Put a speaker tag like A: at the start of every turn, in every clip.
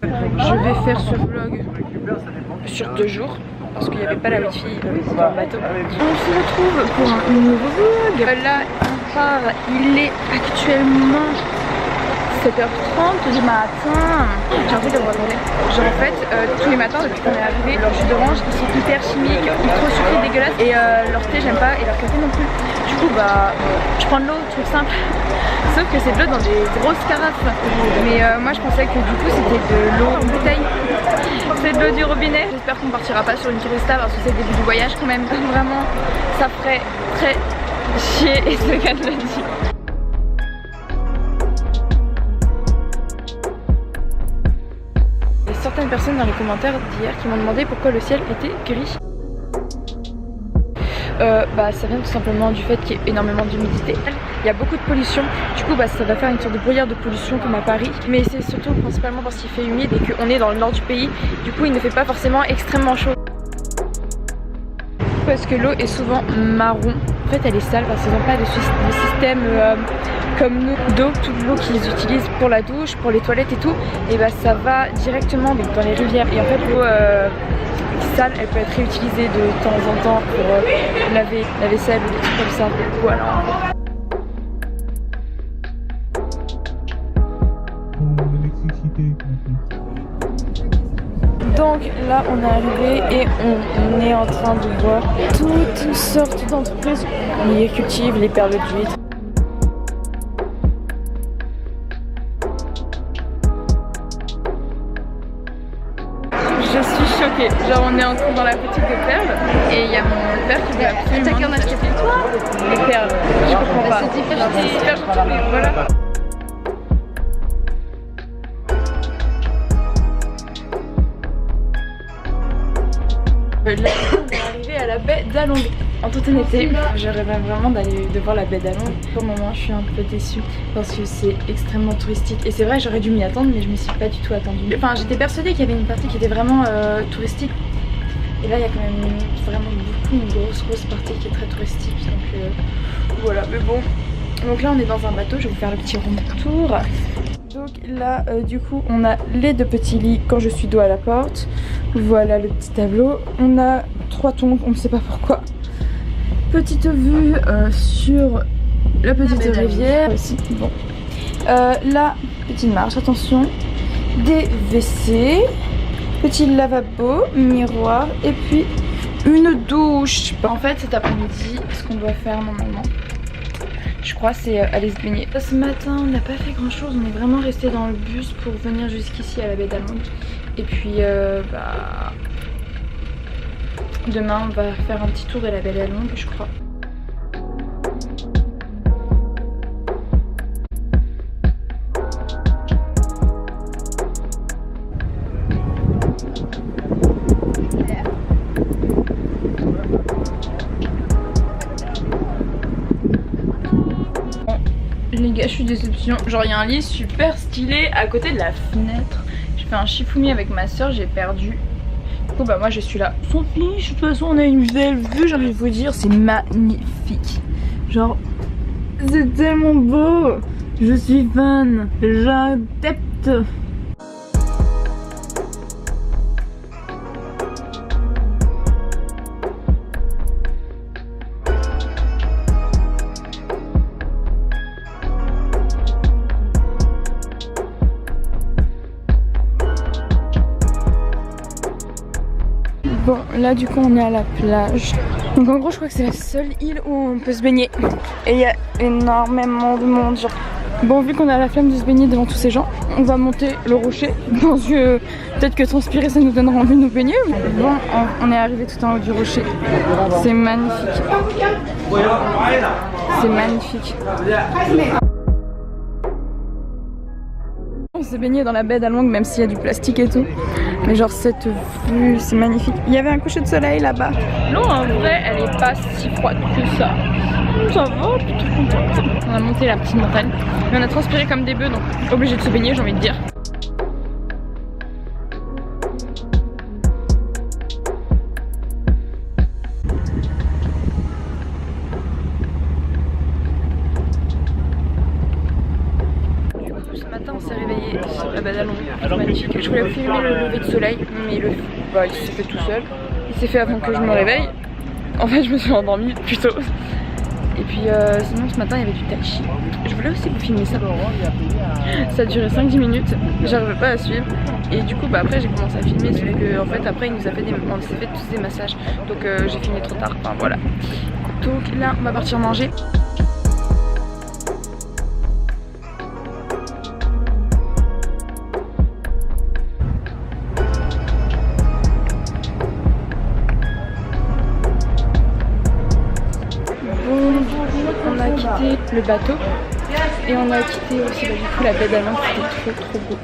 A: Je vais faire ce vlog sur 2 jours parce qu'il n'y avait pas la wifi dans le bateau. On se retrouve pour un nouveau vlog. Là on part, il est actuellement 7h30 du matin. J'ai envie de vous raconter. Genre en fait, tous les matins depuis qu'on est arrivé, leurs jus d'orange ils sont hyper chimiques, trop sucrés, dégueulasses. Et leur thé j'aime pas et leur café non plus. Du coup bah je prends de l'eau, truc simple. Sauf que c'est de l'eau dans des grosses carafes. Mais moi je pensais que du coup c'était de l'eau en bouteille. C'est de l'eau du robinet. J'espère qu'on partira pas sur une tourista parce que c'est le début du voyage quand même. Vraiment ça ferait très chier et ce qu'elle me dit. Certaines personnes dans les commentaires d'hier qui m'ont demandé pourquoi le ciel était gris. Bah ça vient tout simplement du fait qu'il y a énormément d'humidité. Il y a beaucoup de pollution, du coup bah, ça va faire une sorte de brouillard de pollution comme à Paris. Mais c'est surtout principalement parce qu'il fait humide et qu'on est dans le nord du pays. Du coup il ne fait pas forcément extrêmement chaud. Parce que l'eau est souvent marron. En fait elle est sale parce qu'ils n'ont pas de système comme nous d'eau, toute l'eau qu'ils utilisent pour la douche, pour les toilettes et tout, et bah ça va directement dans les rivières. Et en fait l'eau sale elle peut être réutilisée de temps en temps pour laver la vaisselle ou des trucs comme ça. Voilà. Donc là on est arrivé et on est en train de voir toutes sortes d'entreprises qui cultivent les perles d'huîtres. Je suis choquée, genre on est entré dans la boutique de perles et il y a mon père qui veut absolument... T'as qu'à en acheter pour toi? Les perles, je comprends pas. C'est super gentil mais voilà. Là, on est arrivé à la baie d'Along. En toute honnêteté, je rêve vraiment de voir la baie d'Along. Pour le moment, je suis un peu déçue parce que c'est extrêmement touristique. Et c'est vrai, j'aurais dû m'y attendre, mais je me suis pas du tout attendue. Enfin, j'étais persuadée qu'il y avait une partie qui était vraiment touristique. Et là, il y a quand même vraiment beaucoup, une grosse partie qui est très touristique. Donc voilà, mais bon. Donc là, on est dans un bateau. Je vais vous faire le petit room tour. Donc là du coup on a les 2 petits lits quand je suis dos à la porte. Voilà le petit tableau. On a 3 tombes, on ne sait pas pourquoi. Petite vue sur la petite rivière aussi. Bon. Là, petite marche, attention. Des WC, petit lavabo, miroir et puis une douche. En fait cet après-midi, ce qu'on doit faire normalement, je crois, c'est aller se baigner. Ce matin on n'a pas fait grand chose, on est vraiment resté dans le bus pour venir jusqu'ici à la baie d'Along. Et puis bah, demain on va faire un petit tour de la baie d'Along je crois. Les gars, je suis déception. Genre il y a un lit super stylé à côté de la fenêtre. J'ai fait un chifoumi avec ma soeur, j'ai perdu. Du coup bah moi je suis là. S'en fiche, de toute façon on a une belle vue, j'ai envie de vous dire, c'est magnifique. Genre c'est tellement beau. Je suis fan, j'adepte. Bon là du coup on est à la plage. Donc en gros je crois que c'est la seule île où on peut se baigner. Et il y a énormément de monde genre. Bon vu qu'on a la flemme de se baigner devant tous ces gens, on va monter le rocher. Parce que peut-être que transpirer ça nous donnera envie de nous baigner. Bon on est arrivé tout en haut du rocher. C'est magnifique. C'est magnifique. On s'est baigné dans la baie d'Along même s'il y a du plastique et tout. Mais genre cette vue c'est magnifique. Il y avait un coucher de soleil là-bas. L'eau en vrai elle est pas si froide que ça. Ça va, plutôt contente. On a monté la petite montagne. Mais on a transpiré comme des bœufs donc obligé de se baigner j'ai envie de dire. Du coup ce matin matin on s'est réveillé sur la baie d'Alongue, magnifique. Je voulais vous filmer le lever de soleil, mais il s'est fait tout seul. Il s'est fait avant que je me réveille. En fait je me suis endormie plus tôt. Et puis sinon ce matin il y avait du tai chi. Je voulais aussi vous filmer ça. Ça a duré 5-10 minutes, j'arrivais pas à suivre. Et du coup bah après j'ai commencé à filmer, sauf que en fait après on s'est fait tous des massages. Donc j'ai filmé trop tard, enfin voilà. Donc là on va partir manger. On a quitté le bateau et on a quitté aussi du coup la baie d'Alongue, c'était trop beau.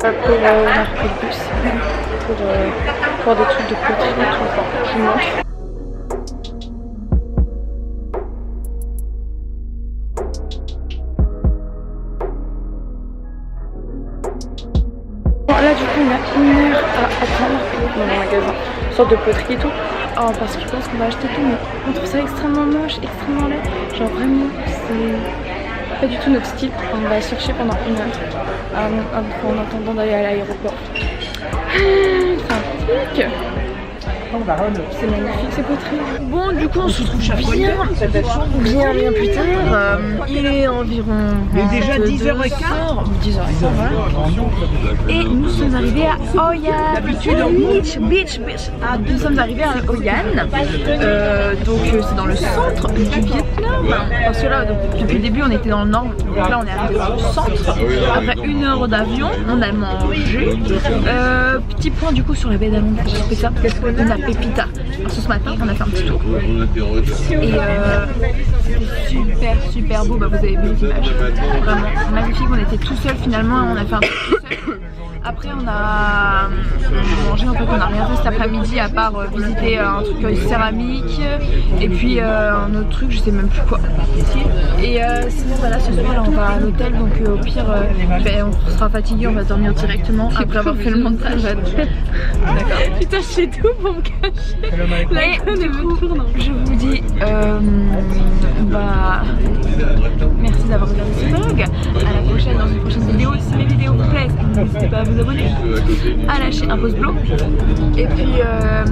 A: Après on a repris le bus pour des trucs de poterie et tout, enfin qui manquent. Là du coup on a 1 heure à attendre dans le magasin, une sorte de poterie et tout. Oh, parce qu'ils pensent qu'on va acheter tout, mais on trouve ça extrêmement moche, extrêmement laid. Genre vraiment c'est pas du tout notre style. On va chercher pendant 1 heure en attendant d'aller à l'aéroport. C'est un pic. C'est magnifique ces poteries. Bon du coup on se retrouve bien plus tard. Il est environ
B: déjà 10h15.
A: 10h15 voilà. Et nous sommes arrivés à Hoi An Beach. Nous sommes arrivés à Hoi An. Donc c'est dans le centre du Vietnam. Parce que là donc, depuis le début on était dans le nord. Donc là on est arrivé dans le centre. Après 1 heure d'avion on a mangé. Petit point du coup sur la baie d'Alongue. J'ai fait ça. On a Pépita. Alors, ce matin on a fait un petit tour et c'était super beau, bah, vous avez vu les images, vraiment magnifique. On était tout seul finalement, on a fait un truc tout seul. Après on a mangé, en fait on n'a rien fait cet après-midi à part visiter un truc céramique et puis un autre truc, je sais même plus quoi. Et sinon voilà, ce soir là, on va à l'hôtel, donc au pire on sera fatigué, on va dormir directement après avoir fait le montage. D'accord. Putain je sais tout pour me cacher. Là, et du coup je vous dis bah merci d'avoir regardé ce vlog. À la prochaine dans une prochaine vidéo. Si mes vidéos vous plaisent, n'hésitez pas à vous abonner, à lâcher un pouce bleu et puis à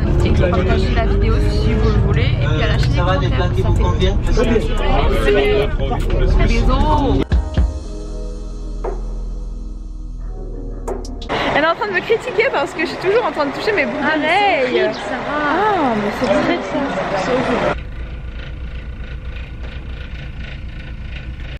A: partager la vidéo si vous le voulez et puis à lâcher des commentaires, ça fait merci. Bisous. Elle est en train de me critiquer parce que je suis toujours en train de toucher mes bouts d'oreilles. Ah mais c'est vrai ça.